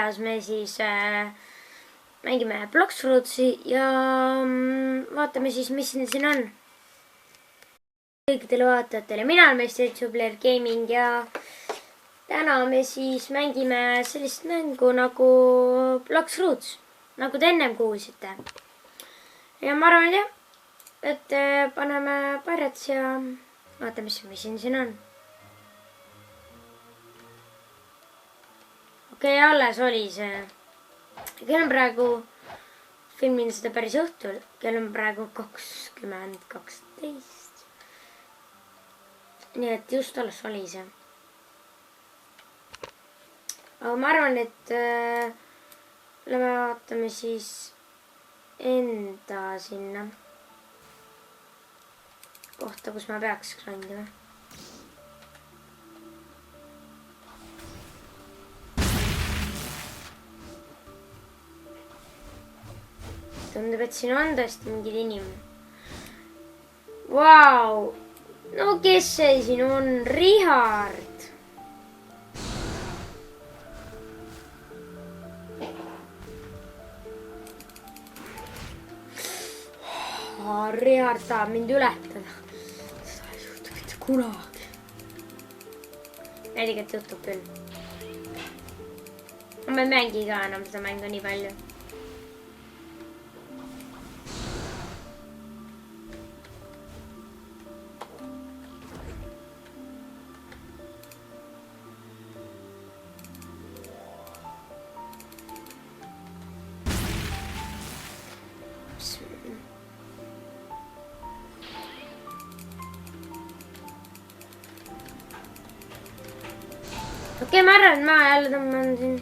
videos me siis mängime Bloxfruitsi ja vaatame siis, mis siin on. Kõikidele vaatajatele, mina olen Meister Jubileer Gaming ja täna me siis mängime sellist mängu nagu Bloxfruits, nagu te ennem kuulsite. Ja ma arvan jah, et paneme Pirates ja vaatame, mis siin on. Okei, alles oli see. Kell on praegu, filmin seda päris õhtul, kell on praegu 20:12. Nii et just alles oli see. Aga ma arvan, et lähme vaatame siis enda sinna kohta, kus ma peaks grindima. Tundub, et siin on tõesti mingid inimene. Vau! No kes see siin on? Richard! Richard tahab mind ületada. Seda ei juhtu mitte kunagi. Tegelikult juhtub küll. Ma ei mängi ka enam seda mängu nii palju. Okei, ma arvan, et ma jälle tõmban siin.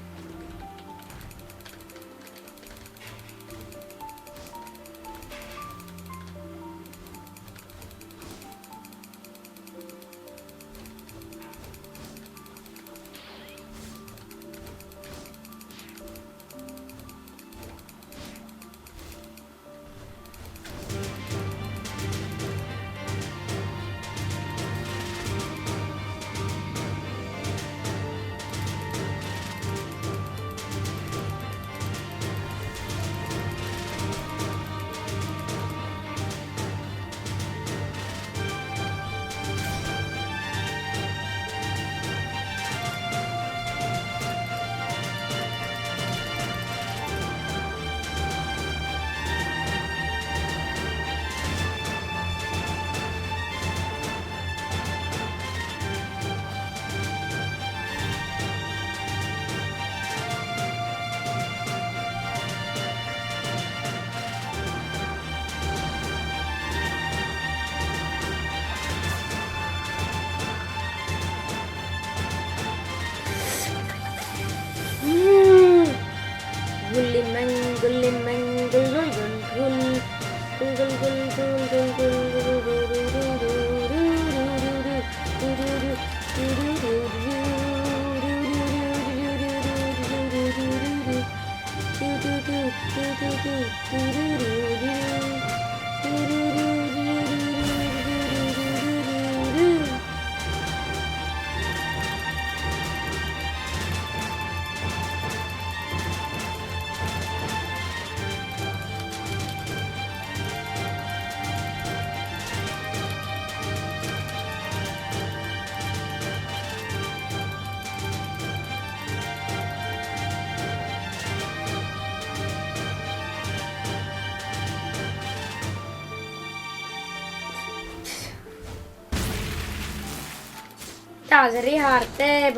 Mida see Richard teeb?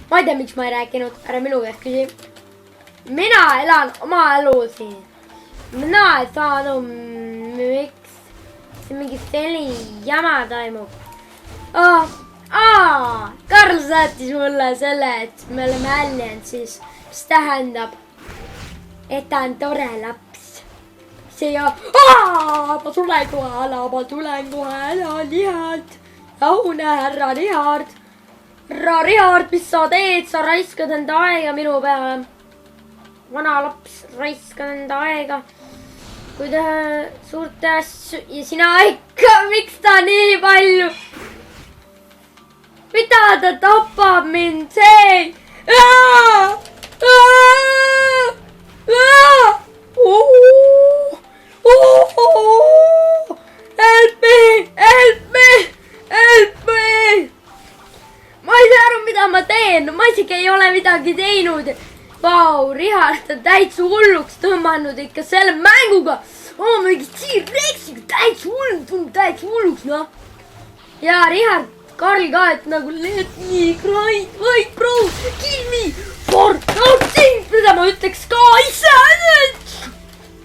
Ma ei tea, miks ma ei rääkinud. Ära minu käest küsi. Mina elan oma elu siin. Mina ei saa miks see mingi selline jama toimub. Karl saatis mulle selle, et me oleme aliens siis. Mis tähendab, et ta on tore laps. Ma tulen kohe, ära Richard. Rahune, härra Richard. Härra Richard, mis sa teed? Sa raiskad enda aega minu peale. Vana laps raiskad enda aega. kui ta suurte asju ja sina ikka, miks ta nii palju? Mida ta tapab mind, see? Help me, help me, help me. Ma ei saa aru, mida ma teen, ma isegi ei ole midagi teinud. Vau, Richard on täitsa hulluks tõmmanud ikka selle mänguga. Mingi T-Rexiga täitsa hulluks, noh. Ja Richard, Karl ka, et nagu let me cry, white bro, kill me for nothing, mida ma ütleks ka ise.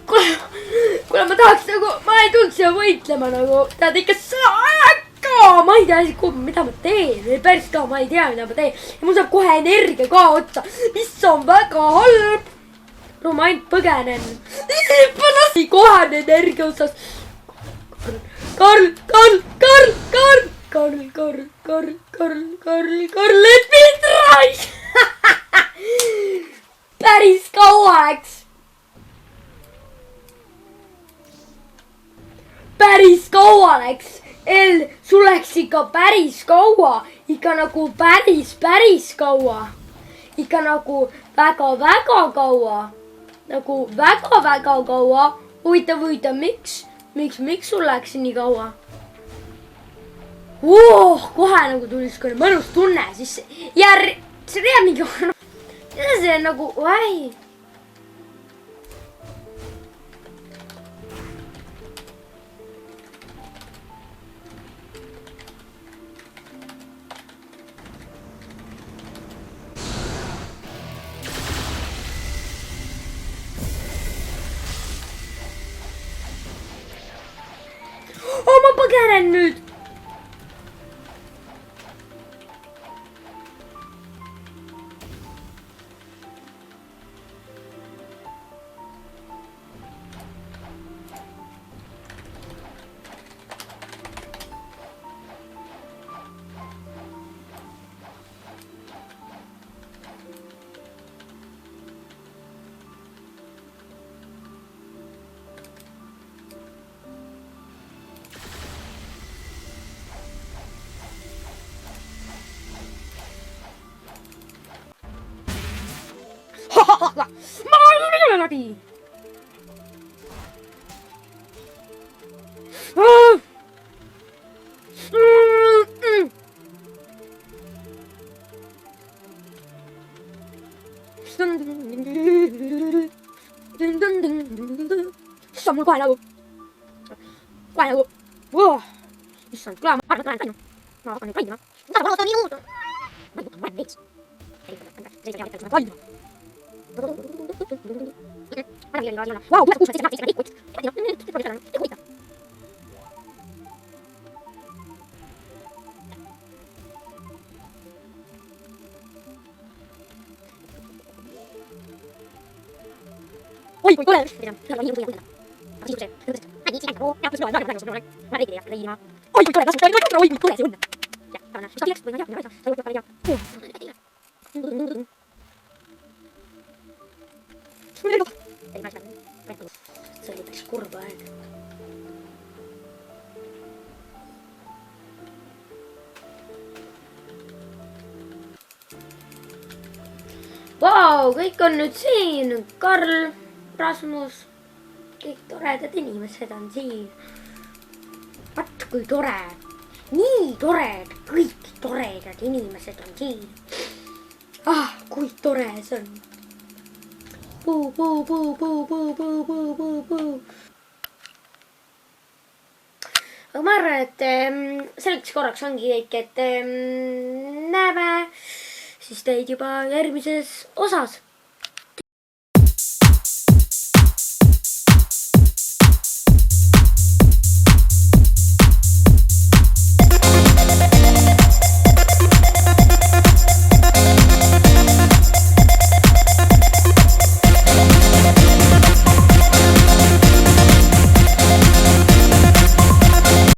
Kuule, ma tahaks nagu, ma ei tulnud siia võitlema nagu, tead ikka ma ei tea, mida ma teen, päris ka, ma ei tea, mida ma teen. Ja mul saab kohe energia ka otsa, mis on väga halb. No ma ainult põgenen. Kohe energia otsas. Karl, let me try. Päris kauaks. Päris kaua läks. Sul läks ikka päris kaua. Ikka nagu päris kaua. Ikka nagu väga kaua. Nagu väga kaua. Huvitav, miks sul läks nii kaua? Kohe nagu tuli skõne mõnus tunne sisse. Ja see teeb mingi... See on nagu... ma põgenen nüüd. Läbi. Issand, mul kohe nagu. Issand, küla, ma arvan, et lähen ma hakkan nüüd kaidima. Mida ma vaatan nii muuta? Ma olen veits. Vau, tuleb 6-7 ikut. Oi, kui tore! Oi, kui tore! See oli päris kurb aeg. Vau, kõik on nüüd siin. Karl, Rasmus, kõik toredad inimesed on siin. Vaat kui tore. Nii tored, kõik toredad inimesed on siin. Kui tore see on. Aga ma arvan, et selleks korraks ongi kõik, et näeme siis teid juba järgmises osas.